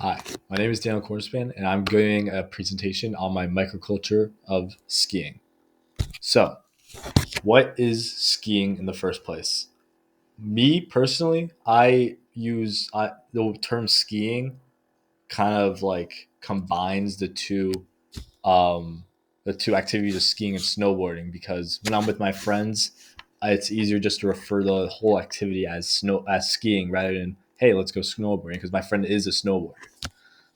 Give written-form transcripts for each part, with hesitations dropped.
Hi, my name is Daniel Cornspan, and I'm giving a presentation on my microculture of skiing. So, what is skiing in the first place? Me personally, the term skiing kind of like combines um, the two activities of skiing and snowboarding because when I'm with my friends, it's easier just to refer the whole activity as skiing rather than hey, let's go snowboarding because my friend is a snowboarder.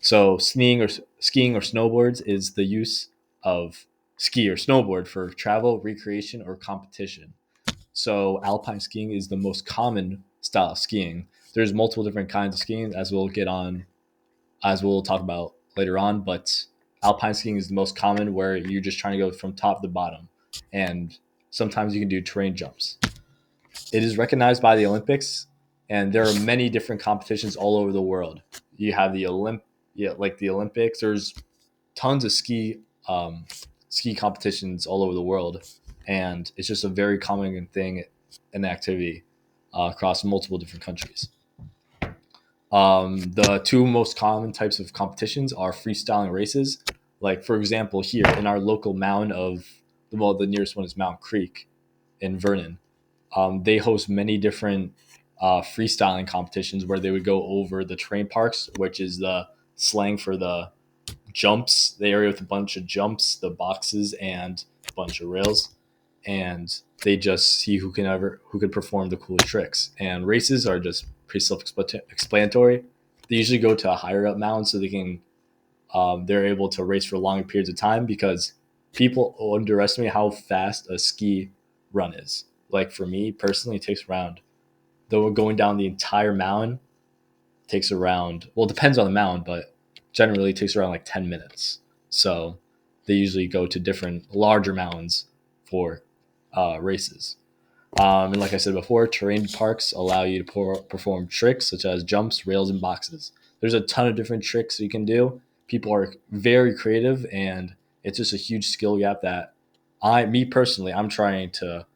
So skiing or snowboards is the use of ski or snowboard for travel, recreation, or competition. So alpine skiing is the most common style of skiing. There's multiple different kinds of skiing as we'll talk about later on, but alpine skiing is the most common where you're just trying to go from top to bottom. And sometimes you can do terrain jumps. It is recognized by the Olympics, and there are many different competitions all over the world. You have like the Olympics. There's tons of ski competitions all over the world, and it's just a very common thing an activity across multiple different countries. The two most common types of competitions are freestyling races. Like for example, here in our local mound the nearest one is Mount Creek in Vernon. They host many different freestyling competitions where they would go over the terrain parks, which is the slang for the jumps, the area with a bunch of jumps, the boxes, and a bunch of rails. And they just see who can perform the coolest tricks. And races are just pretty self-explanatory. They usually go to a higher up mountain so they're able to race for longer periods of time because people underestimate how fast a ski run is. Like for me personally, it takes around though going down the entire mountain takes around well, it depends on the mountain, but generally it takes around like 10 minutes. So they usually go to different larger mountains for races. And like I said before, terrain parks allow you to perform tricks such as jumps, rails, and boxes. There's a ton of different tricks you can do. People are very creative, and it's just a huge skill gap that me personally, I'm trying to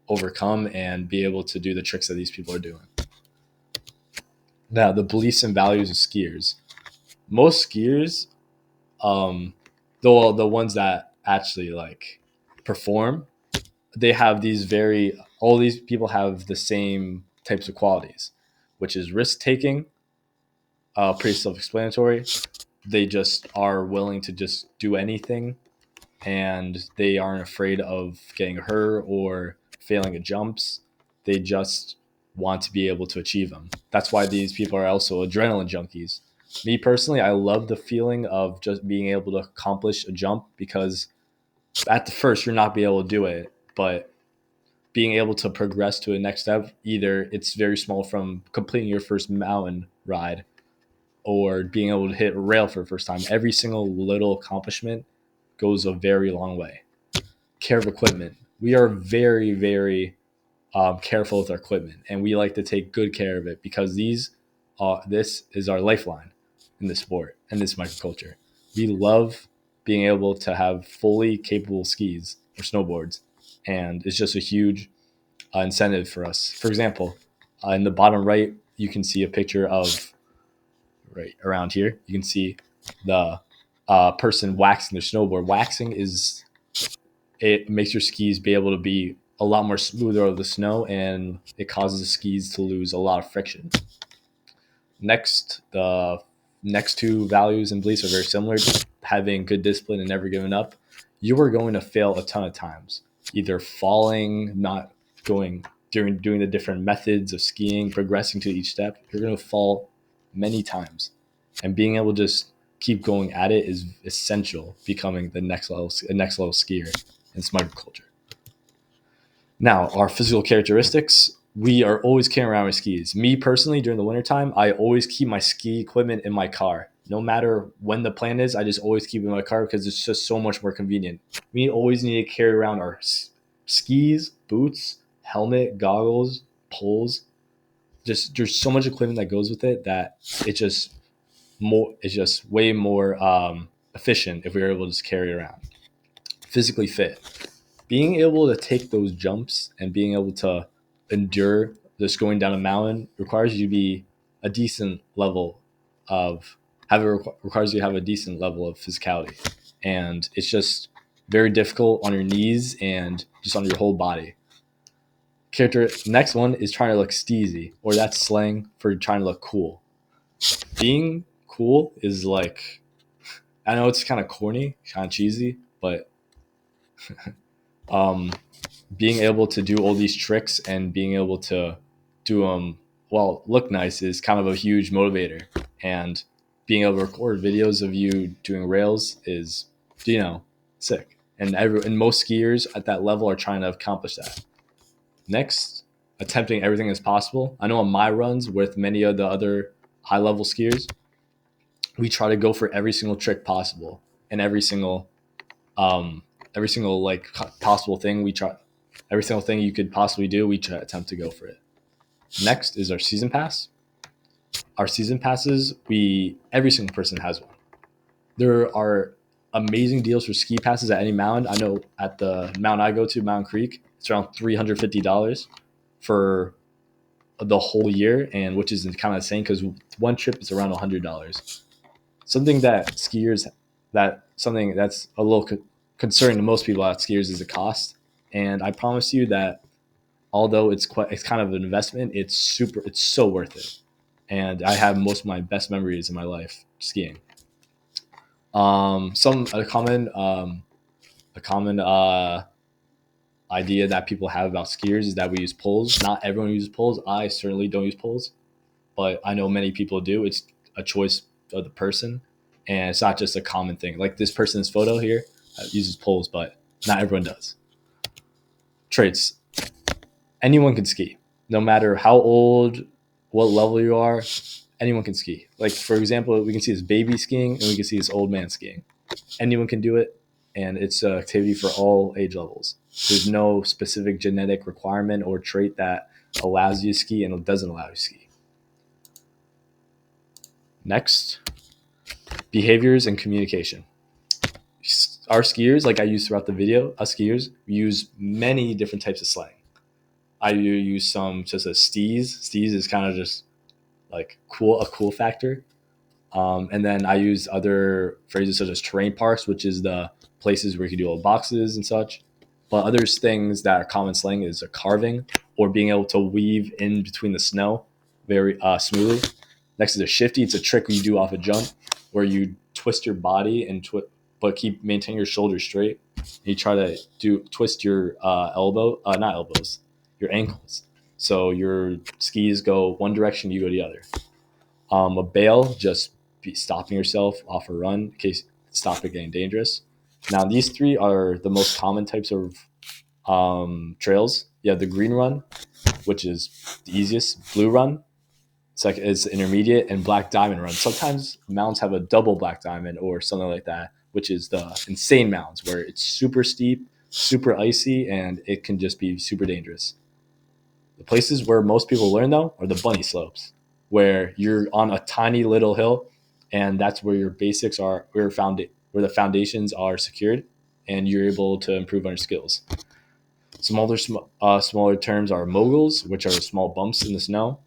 overcome and be able to do the tricks that these people are doing. Now, the beliefs and values of skiers. Most skiers, um, the ones that actually like perform, they have all these people have the same types of qualities, which is risk taking, pretty self-explanatory. They just are willing to just do anything, and they aren't afraid of getting hurt or failing at jumps. They just want to be able to achieve them. That's why these people are also adrenaline junkies. Me personally, I love the feeling of just being able to accomplish a jump because at the first you're not be able to do it, but being able to progress to a next step, either it's very small from completing your first mountain ride or being able to hit a rail for the first time. Every single little accomplishment goes a very long way. Care of equipment. We are very, very careful with our equipment, and we like to take good care of it because this is our lifeline in this sport and this microculture. We love being able to have fully capable skis or snowboards, and it's just a huge incentive for us. For example, in the bottom right, you can see a picture of right around here. You can see the person waxing their snowboard. Waxing is it makes your skis be able to be a lot more smoother over the snow, and it causes the skis to lose a lot of friction. Next, the next two values and beliefs are very similar. Having good discipline and never giving up. You are going to fail a ton of times, either falling, not going during doing the different methods of skiing, progressing to each step. You're going to fall many times, and being able to just keep going at it is essential. Becoming the next level skier in microculture. Now, our physical characteristics, we are always carrying around our skis. Me personally, during the wintertime, I always keep my ski equipment in my car. No matter when the plan is, I just always keep it in my car because it's just so much more convenient. We always need to carry around our skis, boots, helmet, goggles, poles. Just there's so much equipment that goes with it that it's just way more efficient if we were able to just carry it around. Physically fit, being able to take those jumps and being able to endure just going down a mountain requires you to be a decent level of requires you to have a decent level of physicality, and it's just very difficult on your knees and just on your whole body. Character next one is trying to look steezy, or that's slang for trying to look cool. Being cool is like, I know it's kind of corny, kind of cheesy, but um, being able to do all these tricks and being able to do them well, look nice is kind of a huge motivator. And being able to record videos of you doing rails is, sick. And most skiers at that level are trying to accomplish that. Next, attempting everything as possible. I know on my runs with many of the other high level skiers, we try to go for every single trick possible and every single like possible thing we try, every single thing you could possibly do, we try to attempt to go for it. Next is our season pass. Our season passes, every single person has one. There are amazing deals for ski passes at any mountain. I know at the mountain I go to, Mountain Creek, it's around $350 for the whole year, and which is kind of insane because one trip is around $100. Something that's a little concerning to most people at skiers is the cost. And I promise you that although it's kind of an investment, it's so worth it. And I have most of my best memories in my life skiing. A common idea that people have about skiers is that we use poles. Not everyone uses poles. I certainly don't use poles, but I know many people do. It's a choice of the person, and it's not just a common thing. Like this person's photo here uses poles, but not everyone does. Traits. Anyone can ski, no matter how old, what level you are. Anyone can ski. Like for example, we can see this baby skiing, and we can see this old man skiing. Anyone can do it, and it's an activity for all age levels. There's no specific genetic requirement or trait that allows you to ski and doesn't allow you to ski. Next, behaviors and communication. Our skiers, like I used throughout the video, us skiers use many different types of slang. I use some just as steez. Steez is kind of just like a cool factor. And then I use other phrases such as terrain parks, which is the places where you can do old boxes and such. But other things that are common slang is a carving or being able to weave in between the snow very smoothly. Next is a shifty. It's a trick you do off a jump where you twist your body but keep maintaining your shoulders straight. And you try to twist your not elbows, your ankles. So your skis go one direction, you go the other. A bail, just stopping yourself off a run in case stop it getting dangerous. Now these three are the most common types of trails. You have the green run, which is the easiest. Blue run, it's intermediate, and black diamond run. Sometimes mountains have a double black diamond or something like that, which is the insane mountains where it's super steep, super icy, and it can just be super dangerous. The places where most people learn though are the bunny slopes, where you're on a tiny little hill, and that's where your basics are, where the foundations are secured, and you're able to improve on your skills. Some other smaller terms are moguls, which are small bumps in the snow,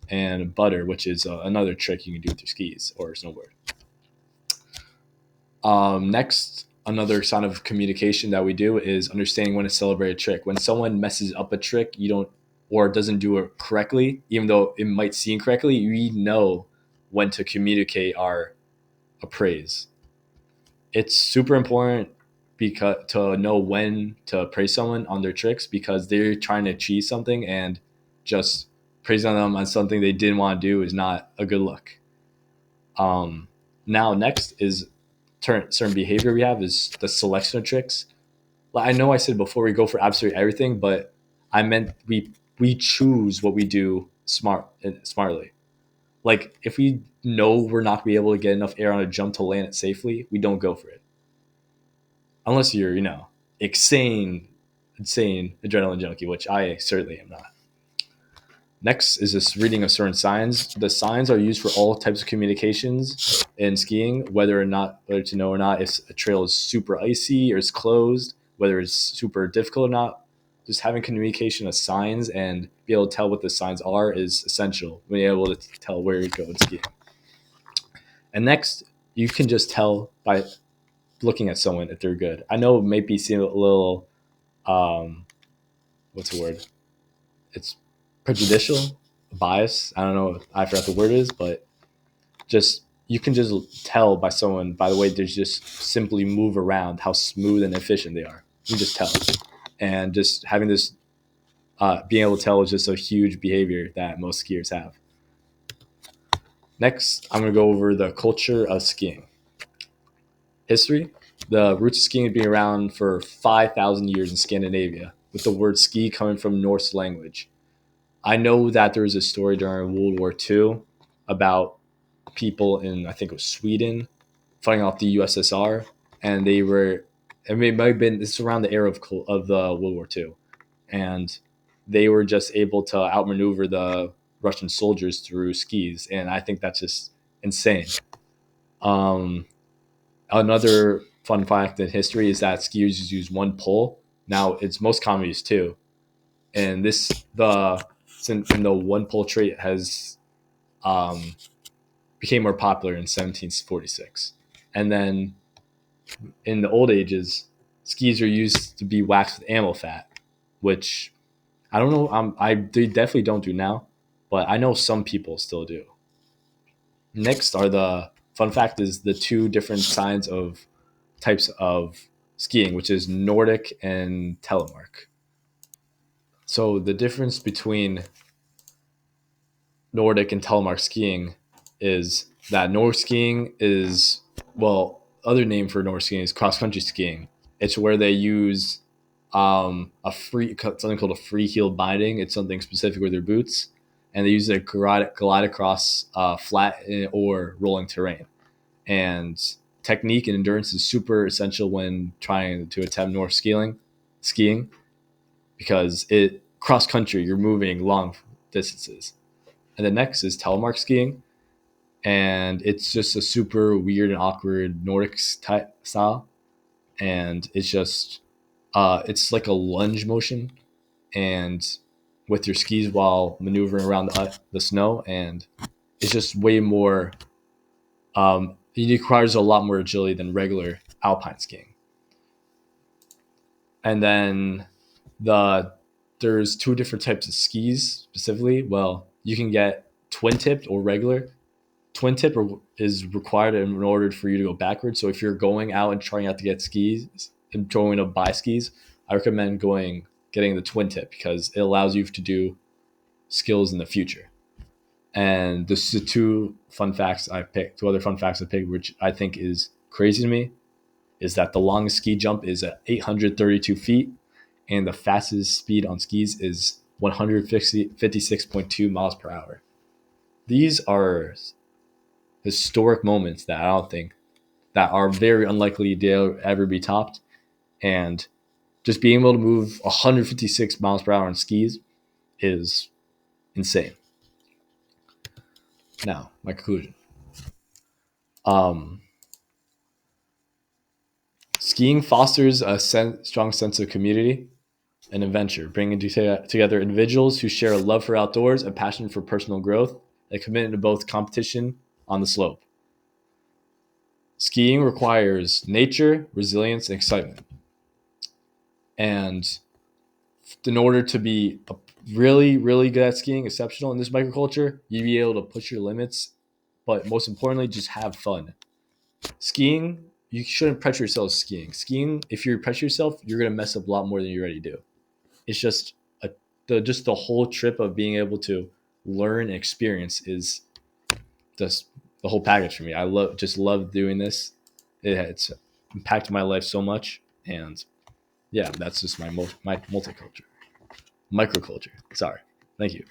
and butter, which is another trick you can do with your skis or snowboard. Next, another sign of communication that we do is understanding when to celebrate a trick. When someone messes up a trick, or doesn't do it correctly, even though it might seem correctly, we know when to communicate our praise. It's super important to know when to praise someone on their tricks because they're trying to achieve something, and just praising them on something they didn't want to do is not a good look. Now, next is certain behavior we have is the selection of tricks. I know I said before we go for absolutely everything, but I meant we choose what we do smartly. Like if we know we're not gonna be able to get enough air on a jump to land it safely, we don't go for it. Unless you're, insane adrenaline junkie, which I certainly am not. Next is this reading of certain signs. The signs are used for all types of communications in skiing, whether to know or not if a trail is super icy or it's closed, whether it's super difficult or not. Just having communication of signs and be able to tell what the signs are is essential when you're able to tell where you're going skiing. And next, you can just tell by looking at someone if they're good. I know it may be seem a little, what's the word? It's prejudicial, bias. I don't know. I forgot the word is, but just you can just tell by someone by the way they just simply move around how smooth and efficient they are. You can just tell, and just having this being able to tell is just a huge behavior that most skiers have. Next, I'm going to go over the culture of skiing. History. The roots of skiing have been around for 5,000 years in Scandinavia, with the word ski coming from Norse language. I know that there was a story during World War II about people in, I think it was Sweden, fighting off the USSR, and they were, I mean, it might have been, this is around the era of the World War II, and they were just able to outmaneuver the Russian soldiers through skis, and I think that's just insane. Um, Another fun fact in history is that skiers use one pole. Now it's most common use two, and the one pole trait has um, became more popular in 1746, and then in the old ages, skis are used to be waxed with animal fat, which I don't know. They definitely don't do now, but I know some people still do. Next are the fun fact is the two different signs of types of skiing, which is Nordic and telemark. So the difference between Nordic and telemark skiing is that Nordic skiing is, well, other name for Nordic skiing is cross country skiing. It's where they use something called a free heel binding. It's something specific with their boots, and they use it to glide across flat or rolling terrain. And technique and endurance is super essential when trying to attempt North skiing because it cross country you're moving long distances. And the next is telemark skiing, and it's just a super weird and awkward Nordic type style, and it's like a lunge motion, and with your skis while maneuvering around the snow, and it's just way more. It requires a lot more agility than regular alpine skiing. And then there's two different types of skis specifically. Well, you can get twin tipped or regular. Twin tip is required in order for you to go backwards. So if you're going out and trying out to get skis and going to buy skis, I recommend getting the twin tip because it allows you to do skills in the future. And this is two other fun facts I picked, which I think is crazy to me, is that the longest ski jump is at 832 feet, and the fastest speed on skis is 156.2 miles per hour. These are historic moments that I don't think that are very unlikely to ever be topped. And just being able to move 156 miles per hour on skis is insane. Now, my conclusion. Skiing fosters a strong sense of community and adventure, bringing together individuals who share a love for outdoors, a passion for personal growth, and a commitment to both competition on the slope. Skiing requires nature, resilience, and excitement. And in order to be really, really good at skiing, exceptional in this microculture, you be able to push your limits, but most importantly, just have fun. Skiing, you shouldn't pressure yourself skiing. Skiing, if you pressure yourself, you're going to mess up a lot more than you already do. It's just the whole trip of being able to learn and experience is just the whole package for me. I love doing this. It's impacted my life so much, and yeah, that's just my multiculture, microculture. Sorry, thank you.